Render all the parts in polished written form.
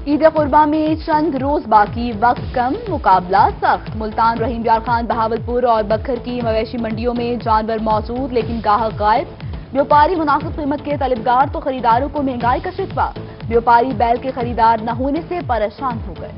عید قربا میں چند روز باقی، وقت کم، مقابلہ سخت۔ ملتان، رحیم یار خان، بہاولپور اور بکھر کی مویشی منڈیوں میں جانور موجود لیکن گاہک غائب۔ بیوپاری مناسب قیمت کے طلبگار تو خریداروں کو مہنگائی کا شکوہ۔ بیوپاری بیل کے خریدار نہ ہونے سے پریشان ہو گئے۔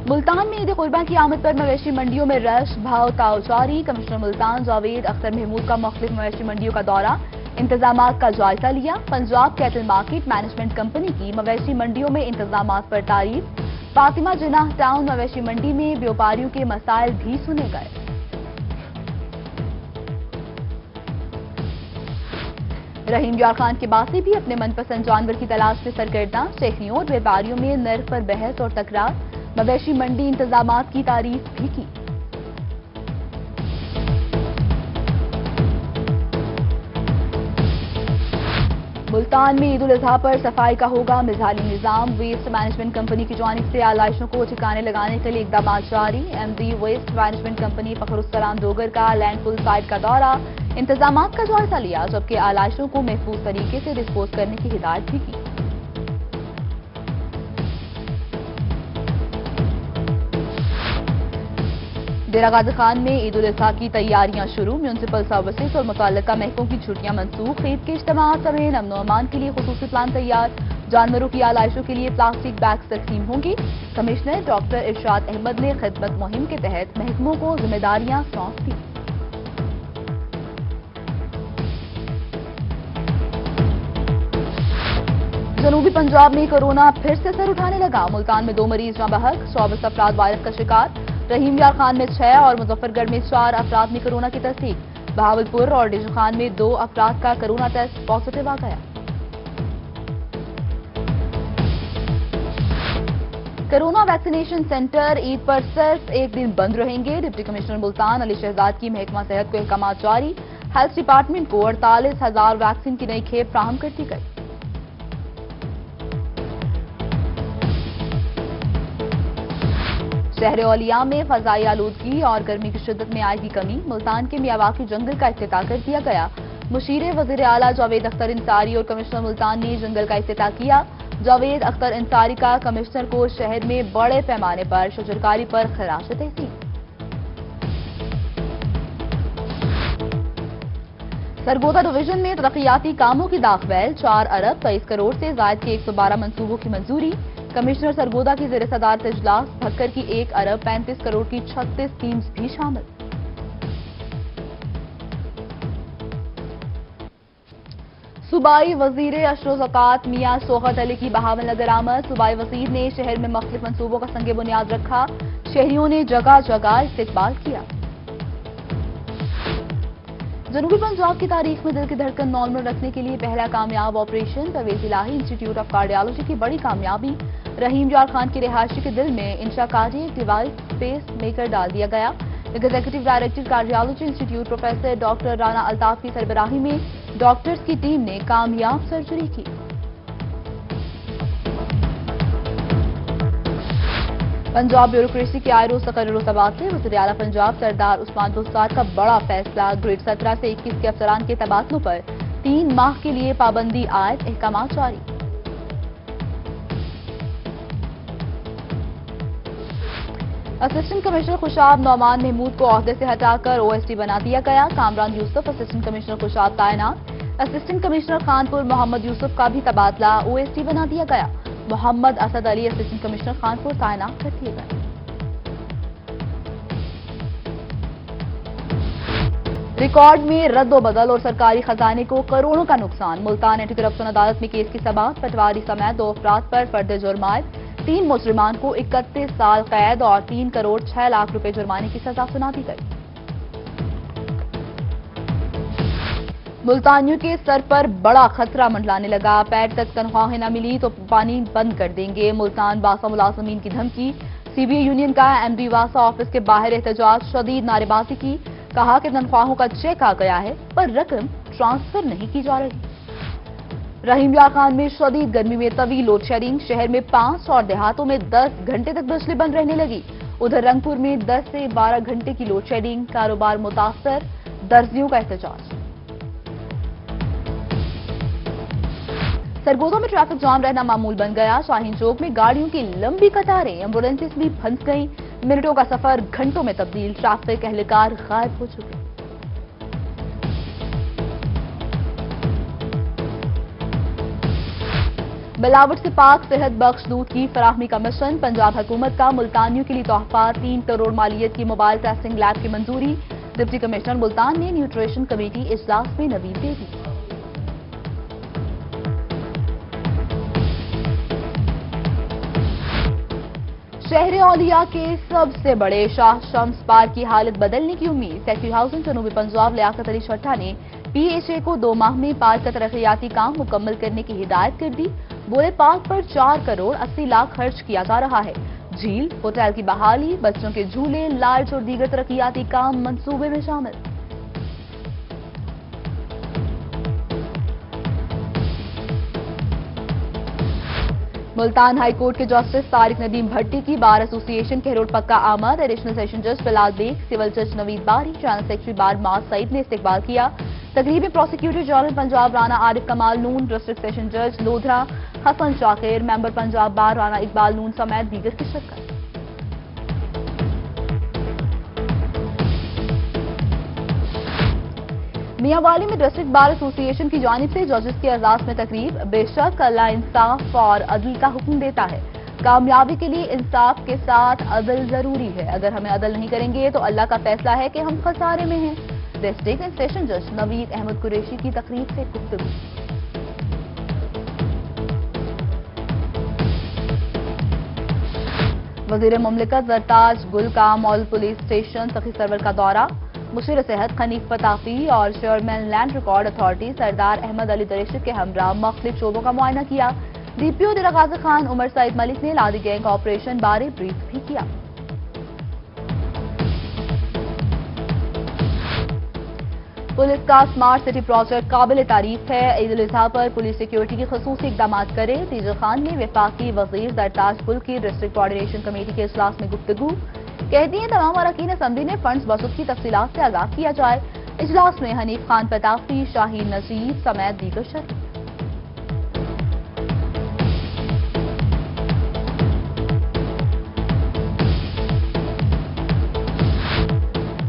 ملتان میں عید قربان کی آمد پر مویشی منڈیوں میں رش، بھاؤ تاؤ جاری۔ کمشنر ملتان جاوید اختر محمود کا مختلف مویشی منڈیوں کا دورہ، انتظامات کا جائزہ لیا۔ Punjab cattle market management company کی مویشی منڈیوں میں انتظامات پر تعریف۔ فاطمہ جناح ٹاؤن مویشی منڈی میں بیوپاریوں کے مسائل بھی سنے گئے۔ رحیم یار خان کے باسی بھی اپنے من پسند جانور کی تلاش میں سرگرداں۔ شہریوں اور بیوپاریوں میں نرخ پر بحث اور تکرار۔ مویشی منڈی انتظامات کی تعریف بھی کی۔ ملتان میں عید الاضحیٰ پر صفائی کا ہوگا مثالی نظام۔ ویسٹ مینجمنٹ کمپنی کی جانب سے آلائشوں کو ٹھکانے لگانے کے لیے اقدامات جاری۔ M D waste management company Fakhar ul Islam Dogar کا لینڈ فل سائٹ کا دورہ، انتظامات کا جائزہ لیا، جبکہ آلائشوں کو محفوظ طریقے سے ڈسپوز کرنے کی ہدایت بھی کی۔ ڈیرہ غازی خان میں عید الاضحیٰ کی تیاریاں شروع۔ میونسپل سروسز اور متعلقہ محکموں کی چھٹیاں منسوخ۔ عید کے اجتماعات سمیت امن و امان کے لیے خصوصی پلان تیار۔ جانوروں کی آلائشوں کے لیے پلاسٹک بیگز تقسیم ہوں گی۔ کمشنر ڈاکٹر ارشاد احمد نے خدمت مہم کے تحت محکموں کو ذمہ داریاں سونپ دی۔ جنوبی پنجاب میں کورونا پھر سے سر اٹھانے لگا۔ ملتان میں 2 مریض جاں بحق، 24 افراد وائرس کا شکار۔ رحیم یار خان میں 6 اور مظفر گڑھ میں 4 افراد میں کورونا کی تصدیق۔ بہاولپور اور ڈیجن خان میں 2 افراد کا کورونا ٹیسٹ پازیٹیو آ گیا۔ کورونا ویکسینیشن سینٹر عید پر صرف ایک دن بند رہیں گے۔ ڈپٹی کمشنر ملتان علی شہزاد کی محکمہ صحت کو احکامات جاری۔ ہیلتھ ڈپارٹمنٹ کو 48,000 ویکسین کی نئی کھیپ فراہم کر دی گئی۔ شہر اولیاء میں فضائی آلودگی اور گرمی کی شدت میں آئے گی کمی۔ ملتان کے میاواکی جنگل کا افتتاح کر دیا گیا۔ مشیر وزیر اعلیٰ جاوید اختر انصاری اور کمشنر ملتان نے جنگل کا افتتاح کیا۔ جاوید اختر انصاری کا کمشنر کو شہر میں بڑے پیمانے پر شجرکاری پر خراج تحسین۔ سرگودا ڈویژن میں ترقیاتی کاموں کی داغ بیل، 4 ارب 23 کروڑ سے زائد کے 112 منصوبوں کی منظوری۔ کمشنر سرگودا کی زیر صدارت اجلاس، بھکر کی 1 ارب 35 کروڑ کی 36 اسکیمز بھی شامل۔ صوبائی وزیر اشر و زکوٰۃ میاں شوکت علی کی بہاول نگر آمد۔ صوبائی وزیر نے شہر میں مختلف منصوبوں کا سنگ بنیاد رکھا۔ شہریوں نے جگہ جگہ استقبال کیا۔ جنوبی پنجاب کی تاریخ میں دل کی دھڑکن نارمل رکھنے کے لیے پہلا کامیاب آپریشن۔ پرویز الہی انسٹی ٹیوٹ آف کارڈیالوجی کی بڑی کامیابی۔ رحیم یار خان کی رہائشی کے دل میں انشا کارڈیک ڈیوائس پیس میکر ڈال دیا گیا۔ ایگزیکٹو ڈائریکٹر کارڈیالوجی انسٹی ٹیوٹ پروفیسر ڈاکٹر رانا الطاف کی سربراہی میں ڈاکٹرز کی ٹیم نے کامیاب سرجری کی۔ پنجاب بیوروکریسی کے آئے روز تقرر و تبادلے۔ وزیر اعلیٰ پنجاب سردار عثمان بزدار کا بڑا فیصلہ، گریڈ 17 سے 21 کے افسران کے تبادلوں پر 3 ماہ کے لیے پابندی عائد، احکامات جاری۔ اسسٹنٹ کمشنر خوشاب نعمان محمود کو عہدے سے ہٹا کر او ایس ڈی بنا دیا گیا۔ کامران یوسف اسسٹنٹ کمشنر خوشاب تعینات۔ اسسٹنٹ کمشنر خانپور محمد یوسف کا بھی تبادلہ، او ایس ڈی بنا دیا گیا۔ محمد اسد علی اسسٹنٹ کمشنر خانپور تعینات کر دیے گئے۔ ریکارڈ میں رد و بدل اور سرکاری خزانے کو کروڑوں کا نقصان۔ ملتان اینٹی کرپشن عدالت میں کیس کی سماعت، پٹواری سمیت 2 افراد پر فرد جرم عائد۔ 3 مجرمان کو 31 سال قید اور 3 کروڑ 6 لاکھ روپے جرمانے کی سزا سنا دی گئی۔ ملتانیوں کے سر پر بڑا خطرہ منڈلانے لگا۔ پیر تک تنخواہیں نہ ملی تو پانی بند کر دیں گے۔ ملتان واسا ملازمین کی دھمکی۔ سی بی اے یونین کا ایم ڈی واسا آفس کے باہر احتجاج، شدید نعرے بازی کی۔ کہا کہ تنخواہوں کا چیک آ گیا ہے پر رقم ٹرانسفر نہیں کی جا رہی۔ رحیم یار خان میں شدید گرمی میں طویل لوڈ شیڈنگ۔ شہر میں 5 اور دیہاتوں میں 10 گھنٹے تک بجلی بند رہنے لگی۔ ادھر رنگپور میں 10 سے 12 گھنٹے کی لوڈ شیڈنگ، کاروبار متاثر، درزیوں کا احتجاج۔ सरगोदा में ट्रैफिक जाम रहना मामूल बन गया। शाहीन चौक में गाड़ियों की लंबी कतारें, एम्बुलेंसेस भी फंस गईं। मिनटों का सफर घंटों में तब्दील, ट्रैफिक एहलकार गायब हो चुके। मिलावट से पाक सेहत बख्श दूध की फराहमी का मिशन। पंजाब हुकूमत का मुल्तानियों के लिए तोहफा, 3 करोड़ मालियत की मोबाइल टेस्टिंग लैब की मंजूरी। डिप्टी कमिश्नर मुल्तान ने न्यूट्रिशन कमेटी इजलास में नवीद दे दी। शहर औलिया के सबसे बड़े शाह शम्स पार्क की हालत बदलने की उम्मीद। सेक्रेटरी हाउसिंग जनूबी पंजाब लियाकत अली छट्टा ने PHA को 2 माह में पार्क का तरक्याती काम मुकम्मल करने की हिदायत कर दी। बोले पार्क पर 4 करोड़ 80 लाख खर्च किया जा रहा है। झील, होटल की बहाली, बच्चों के झूले, लाइट्स और दीगर तरक्याती काम मंसूबे में शामिल। मुल्तान हाई कोर्ट के जस्टिस तारिक नदीम भट्टी की बार एसोसिएशन के रोड पक्का आमद। एडिशनल सेशन जज बिलाल बेग, सिविल जज नवीद बारी, जनरल सेक्रेटरी बार माज सईद ने इस्तकबाल किया। तकरीब में प्रोसिक्यूटर जनरल पंजाब राना आरिफ कमाल नून, डिस्ट्रिक्ट सेशन जज लोधरा हसन शाकिर, मेंबर पंजाब बार राना इकबाल नून समेत दीगर की शिरकत। मियांवाली में डिस्ट्रिक्ट बार एसोसिएशन की जानिब से जजेस के अजलास में तकरीब। बेशक अल्लाह इंसाफ और अदल का हुक्म देता है। कामयाबी के लिए इंसाफ के साथ अदल जरूरी है। अगर हमें अदल नहीं करेंगे तो अल्लाह का फैसला है कि हम खसारे में हैं। डिस्ट्रिक्ट एंड सेशन जज नवीद अहमद कुरैशी की तकरीब से गुफ्तगू। वजीर मुमलिकत जरताज गुल का मॉडल पुलिस स्टेशन सखी सरवर का दौरा। मुशीर सेहत खनीफ फताफी और चेयरमैन लैंड रिकॉर्ड अथॉरिटी सरदार अहमद अली दरेशिक के हमरा मुख्तलिफ शोबों का मुआयना किया। DPO दिरा गाजी खान उमर सईद मलिक ने लादी गैंग ऑपरेशन बारे ब्रीफ भी किया। पुलिस का स्मार्ट सिटी प्रोजेक्ट काबिल तारीफ है। ईद उल अजहा पर पुलिस सिक्योरिटी के खसूसी इकदाम करे। तीजर खान ने वफाकी वजीर दरताज पुल की डिस्ट्रिक्ट कोऑर्डिनेशन कमेटी के इजलास में गुफ्तगू। कहती हैं तमाम अरकान असम्बली ने फंड्स वसूल की तफसीलात से आगाह किया जाए। इजलास में हनीफ खान फताफी, शाहीन नजीर समेत दीगर शरीक।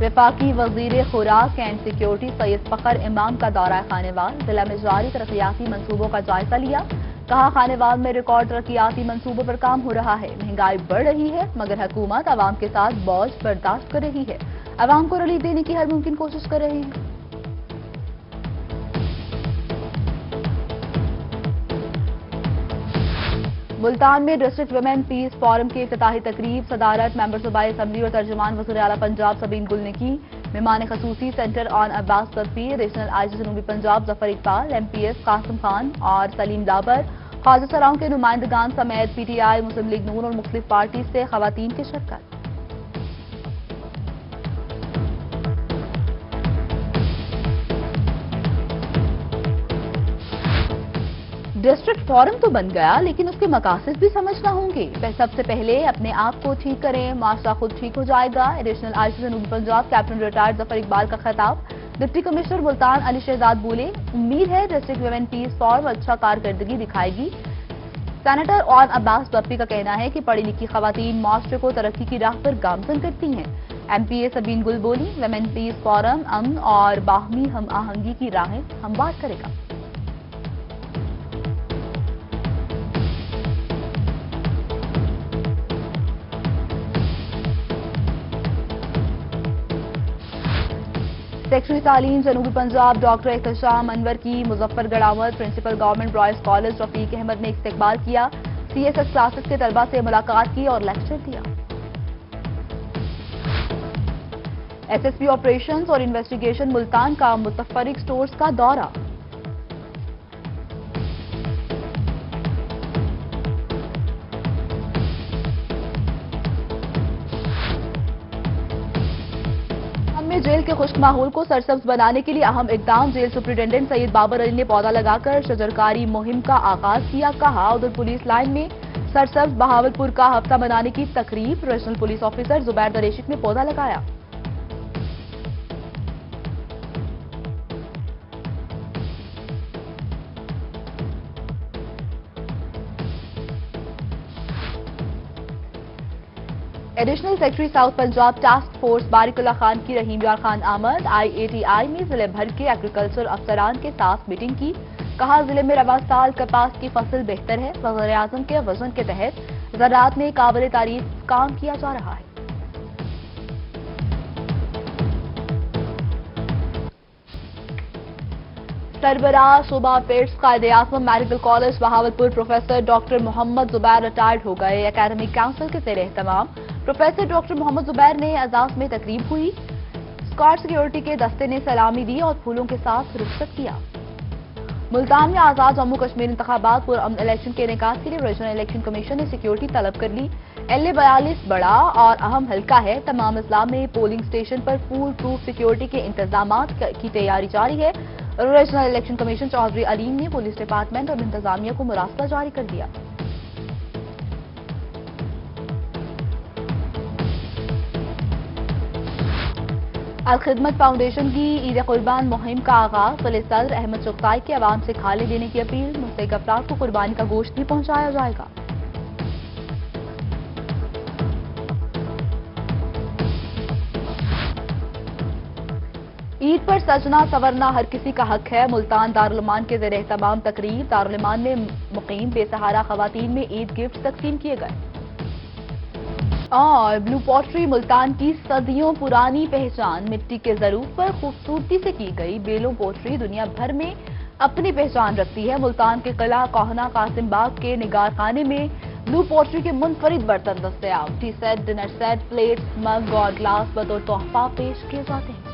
वफाकी वजीर खुराक एंड सिक्योरिटी सैयद फखर इमाम का दौरा खानेवाल। जिला में जारी तरक्याती मंसूबों का जायजा लिया। कहा खानेवाल में रिकॉर्ड तरक्याती मंसूबों पर काम हो रहा है। महंगाई बढ़ रही है मगर हुकूमत आवाम के साथ बोझ बर्दाश्त कर रही है। आवाम को रिलीफ देने की हर मुमकिन कोशिश कर रही है। मुल्तान में डिस्ट्रिक्ट वुमेन पीस फोरम की इफ्तिताही तकरीब सदारत मेंबर सूबाई असम्बली और तर्जुमान वज़ीर आला पंजाब सबीन गुल ने की। मेहमान खसूसी सेंटर ऑन अब्बास तदफी, रीजनल आईजी जनूबी पंजाब जफर इकबाल, MPS कासिम खान और सलीम लाबर, ख्वाजा सराओं के नुमाइंदगान समेत PTI, मुस्लिम लीग नून और मुख्तलिफ पार्टी से खवातीन की शिरकत। डिस्ट्रिक्ट फोरम तो बन गया लेकिन उसके मकासद भी समझना होंगे। सबसे पहले अपने आप को ठीक करें, माशरा खुद ठीक हो जाएगा। एडिशनल आईजी जनूबी पंजाब कैप्टन रिटायर्ड जफर इकबाल का खिताब। डिप्टी कमिश्नर मुल्तान अली शहजाद बोले, उम्मीद है डिस्ट्रिक्ट वुमेन पीस फोरम अच्छा कारकर्दगी दिखाएगी। सेनेटर ऑन अब्बास बप्पी का कहना है कि पढ़ी लिखी खवातीन माशरे को तरक्की की राह पर गामजन करती हैं। MPA सबीन गुल बोली, वुमेन पीस फोरम अमन और बाहमी हम आहंगी की राहें हमवार करेगा। सेक्रेटरी तालीम जनूबी पंजाब डॉक्टर एहतशाम अनवर की मुजफ्फरगढ़ आमद। Principal government boys college Rafiq Ahmad ने इस्तकबाल किया। CSS क्लासेस के तलबा से मुलाकात की और लेक्चर दिया। SSP ऑपरेशंस और इन्वेस्टिगेशन मुल्तान का मुतफरिक स्टोर्स का दौरा। जेल के खुश्क माहौल को सरसब्ज बनाने के लिए अहम इकदाम। जेल सुप्रिंटेंडेंट सैयद बाबर अली ने पौधा लगाकर शजरकारी मुहिम का आगाज किया। कहा उधर पुलिस लाइन में सरसब्ज बहावलपुर का हफ्ता मनाने की तकरीब। Regional police officer Zubair Dreshak ने पौधा लगाया। Additional secretary south Punjab task force बारिकुल्ला खान की रहीम यार खान आमद IATI में जिले भर के एग्रीकल्चर अफसरान के साथ मीटिंग की। कहा जिले में रवा साल कपास की फसल बेहतर है। वज़ीर आज़म के वजन के तहत ज़राअत में काबिल तारीफ काम किया जा रहा है। सरबराह शोबा peds Quaid e Azam medical college Bahawalpur professor doctor Mohammad Zubair retired हो गए। एकेडमिक काउंसिल के ज़ेर एहतमाम प्रोफेसर डॉक्टर मोहम्मद जुबैर ने एजाज में तकरीब हुई। स्क्वाड सिक्योरिटी के दस्ते ने सलामी दी और फूलों के साथ रुखसत किया। मुल्तान में आजाद जम्मू कश्मीर इंतखाबात पुरअमन इलेक्शन के इनेकाद के लिए रीजनल इलेक्शन कमीशन ने सिक्योरिटी तलब कर ली। LA 42 बड़ा और अहम हल्का है। तमाम अजला में पोलिंग स्टेशन पर फूल प्रूफ सिक्योरिटी के इंतजामात की तैयारी जारी है। Regional election commission Chaudhry Aleem ने पुलिस डिपार्टमेंट और इंतजामिया को मुरासला जारी कर दिया। अल-खिदमत फाउंडेशन की ईद कुर्बान मुहिम का आगाज। वली सदर अहमद चुगताई के अवाम से खाले देने की अपील। मुस्तहिक अफराद को कुर्बानी का गोश्त भी पहुंचाया जाएगा। ईद पर सजना संवरना हर किसी का हक है। मुल्तान दारुल-उमान के ज़ेर एहतमाम तकरीब। दारुल-उमान में मुकीम बेसहारा खवातीन में ईद गिफ्ट तकसीम किए गए। और ब्लू पॉटरी मुल्तान की सदियों पुरानी पहचान। मिट्टी के ज़रूफ पर खूबसूरती से की गई बेलों पॉटरी दुनिया भर में अपनी पहचान रखती है। मुल्तान के किला कोहना कासिम बाग के निगार खाने में ब्लू पॉटरी के मुनफरिद बर्तन दस्तयाब। T set, dinner set, plates, mug और ग्लास बतौर तोहफा पेश किए जाते हैं।